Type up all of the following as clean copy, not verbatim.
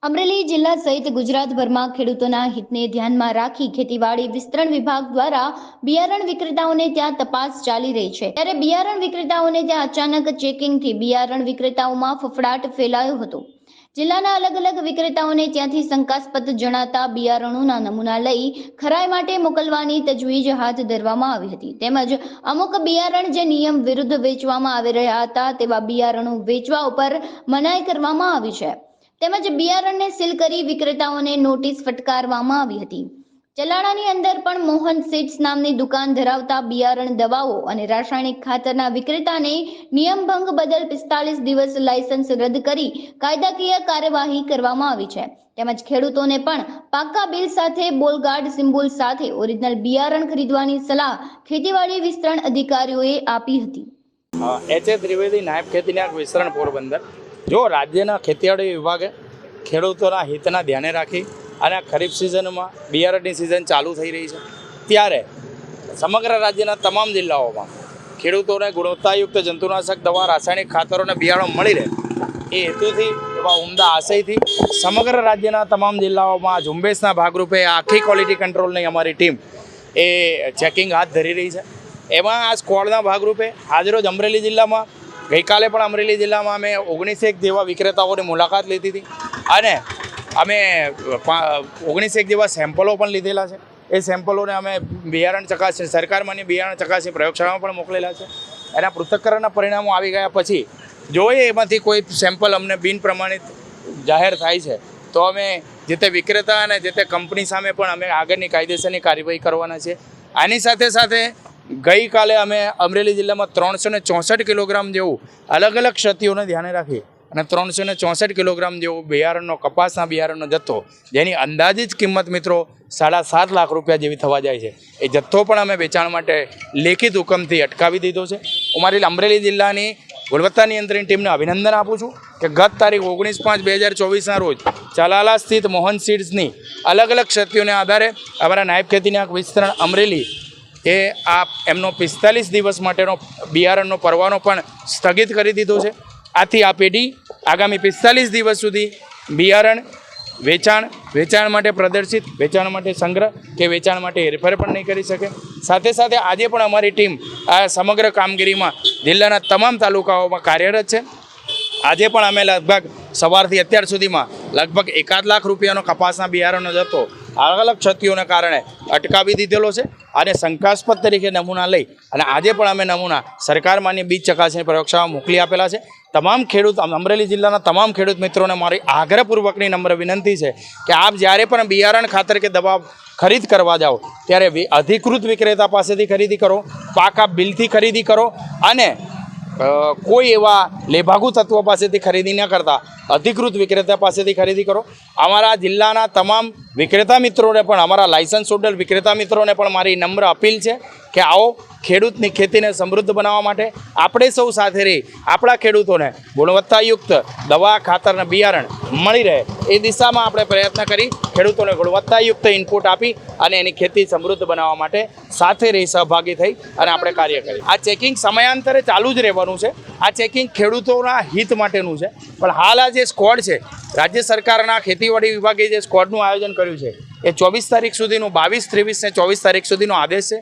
અમરેલી જિલ્લા સહિત ગુજરાતભરમાં ખેડૂતોના હિતને ધ્યાનમાં રાખી ખેતીવાડી વિસ્તરણ વિભાગ દ્વારા બિયારણ વિક્રેતાઓને ત્યાં તપાસ ચાલી રહી છે। ત્યારે બિયારણ વિક્રેતાઓને ત્યાં અચાનક ચેકિંગથી બિયારણ વિક્રેતાઓમાં ફફડાટ ફેલાયો હતો। જિલ્લાના અલગ અલગ વિક્રેતાઓને ત્યાંથી શંકાસ્પદ જણાતા બિયારણોના નમૂના લઈ ખરાઈ માટે મોકલવાની તજવીજ હાથ ધરવામાં આવી હતી। તેમજ અમુક બિયારણ જે નિયમ વિરુદ્ધ વેચવામાં આવી રહ્યા હતા તેવા બિયારણો વેચવા ઉપર મનાઈ કરવામાં આવી છે। તેમજ બિયારણને સીલ કરી વિક્રેતાઓને નોટિસ ફટકારવામાં આવી હતી। ચલાણાની અંદર પણ મોહન સીડ્સ નામની દુકાન ધરાવતા બિયારણ દવાઓ અને રાસાયણિક ખાતરના વિક્રેતાને નિયમભંગ બદલ 45 દિવસ લાયસન્સ રદ કરી કાયદાકીય કાર્યવાહી કરવામાં આવી છે। તેમજ ખેડૂતોને પણ પાક્કા બિલ સાથે બોલગાર્ડ સિમ્બોલ સાથે ઓરિજિનલ બિયારણ ખરીદવાની સલાહ ખેતીવાડી વિસ્તરણ અધિકારીઓએ આપી હતી। એચ.એ. ત્રિવેદી, નાયબ ખેતીનિયામક વિસ્તરણ પોરબંદર। જો રાજ્યના ખેતીવાડી વિભાગે ખેડૂતોના હિતના ધ્યાને રાખી અને ખરીફ સિઝનમાં બિયારણની સિઝન ચાલુ થઈ રહી છે ત્યારે સમગ્ર રાજ્યના તમામ જિલ્લાઓમાં ખેડૂતોને ગુણવત્તાયુક્ત જંતુનાશક દવા, રાસાયણિક ખાતરો અને બિયારણો મળી રહે એ હેતુથી એવા ઉમદા આશયથી સમગ્ર રાજ્યના તમામ જિલ્લાઓમાં ઝુંબેશના ભાગરૂપે આખી ક્વોલિટી કંટ્રોલની અમારી ટીમ એ ચેકિંગ હાથ ધરી રહી છે। એમાં આ સ્ક્વોડના ભાગરૂપે આજરોજ અમરેલી જિલ્લામાં ગઈકાલે પણ અમરેલી જિલ્લામાં અમે 19 જેવા વિક્રેતાઓની મુલાકાત લીધી હતી અને અમે 19 જેવા સેમ્પલો પણ લીધેલા છે। એ સેમ્પલોને અમે બિયારણ ચકાસણી સરકારમાંની બિયારણ ચકાસણી પ્રયોગશાળામાં પણ મોકલેલા છે। એના પૃથ્થકરણના પરિણામો આવી ગયા પછી જોઈએ એમાંથી કોઈ સેમ્પલ અમને બિન પ્રમાણિત જાહેર થાય છે તો અમે જે તે વિક્રેતા અને જે તે કંપની સામે પણ અમે આગળની કાયદેસરની કાર્યવાહી કરવાના છે। આની સાથે સાથે ગઈકાલે અમે અમરેલી જિલ્લામાં 364 કિલોગ્રામ જેવું અલગ અલગ ક્ષતિઓને ધ્યાને રાખી અને 364 કિલોગ્રામ જેવું બિયારણનો કપાસના બિયારણનો જથ્થો જેની અંદાજિત કિંમત મિત્રો 7.5 લાખ રૂપિયા જેવી થવા જાય છે એ જથ્થો પણ અમે વેચાણ માટે લેખિત હુકમથી અટકાવી દીધો છે। હું મારી અમરેલી જિલ્લાની ગુણવત્તા નિયંત્રણ ટીમને અભિનંદન આપું છું કે ગત તારીખ 19/5/2024ના રોજ ચલાલા સ્થિત મોહન સીડ્સની અલગ અલગ ક્ષતિઓને આધારે અમારા નાયબ ખેતીનિયામક વિસ્તરણ અમરેલી એ આ એમનો 45 દિવસ માટેનો બિયારણનો પરવાનો પણ સ્થગિત કરી દીધો છે। આથી આ પેઢી આગામી 45 દિવસ સુધી બિયારણ વેચાણ માટે પ્રદર્શિત, વેચાણ માટે સંગ્રહ કે વેચાણ માટે હેરફેર પણ નહીં કરી શકે। સાથે સાથે આજે પણ અમારી ટીમ આ સમગ્ર કામગીરીમાં જિલ્લાના તમામ તાલુકાઓમાં કાર્યરત છે। આજે પણ અમે લગભગ સવારથી અત્યાર સુધીમાં લગભગ 1.5 લાખ રૂપિયાનો કપાસના બિયારણનો જથ્થો અલગ અલગ ક્ષતિઓને કારણે અટકાવી દીધેલો છે અને શંકાસ્પદ તરીકે નમૂના લઈ અને આજે પણ અમે નમૂના સરકારમાંની બીજ ચકાસણી પ્રયોગશાળામાં મોકલી આપેલા છે। તમામ ખેડૂત અમરેલી જિલ્લાના તમામ ખેડૂત મિત્રોને મારી આગ્રહપૂર્વકની નમ્ર વિનંતી છે કે આપ જ્યારે પણ બિયારણ ખાતર કે દવા ખરીદ કરવા જાઓ ત્યારે અધિકૃત વિક્રેતા પાસેથી ખરીદી કરો, પાકા બિલથી ખરીદી કરો અને કોઈ એવા લેભાગુ તત્વો પાસેથી ખરીદી ન કરતા અધિકૃત વિક્રેતા પાસેથી ખરીદી કરો। અમારા જિલ્લાના તમામ વિક્રેતા મિત્રોને પણ અમારા લાયસન્સ હોલ્ડર વિક્રેતા મિત્રોને પણ મારી નમ્ર અપીલ છે કે આવો ખેડૂતની ખેતીને સમૃદ્ધ બનાવવા માટે આપણે સૌ સાથે રહી આપણા ખેડૂતોને ગુણવત્તાયુક્ત દવા, ખાતર અને બિયારણ મળી રહે એ દિશામાં આપણે પ્રયત્ન કરી ખેડૂતોને ગુણવત્તાયુક્ત ઇનપુટ આપી અને એની ખેતી સમૃદ્ધ બનાવવા માટે સાથે રહી સહભાગી થઈ અને આપણે કાર્ય કરીએ। આ ચેકિંગ સમયાંતરે ચાલુ જ રહેવાનું છે। આ ચેકિંગ ખેડૂતોના હિત માટેનું છે પણ હાલ આ જે સ્ક્વોડ છે રાજ્ય સરકારના ખેતીવાડી વિભાગે જે સ્ક્વોડનું આયોજન કર્યું છે એ 24 તારીખ સુધીનું 22, 23 ને 24 તારીખ સુધીનો આદેશ છે।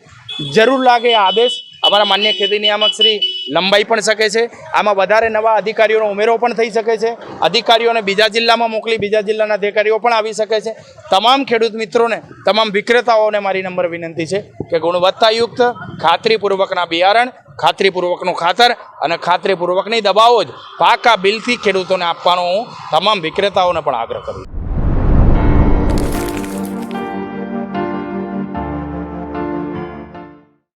જરૂર લાગે આ આદેશ અમારા માન્ય ખેતી નિયામક શ્રી લંબાઈ પણ શકે છે। આમાં વધારે નવા અધિકારીઓનો ઉમેરો પણ થઈ શકે છે। અધિકારીઓને બીજા જિલ્લામાં મોકલી બીજા જિલ્લાના અધિકારીઓ પણ આવી શકે છે। તમામ ખેડૂત મિત્રોને, તમામ વિક્રેતાઓને મારી નમ્ર વિનંતી છે કે ગુણવત્તાયુક્ત ખાતરીપૂર્વકના બિયારણ, ખાતરીપૂર્વકનું ખાતર અને ખાતરીપૂર્વકની દવાઓ જ પાકા બિલથી ખેડૂતોને આપવાનો હું તમામ વિક્રેતાઓને પણ આગ્રહ કરું છું।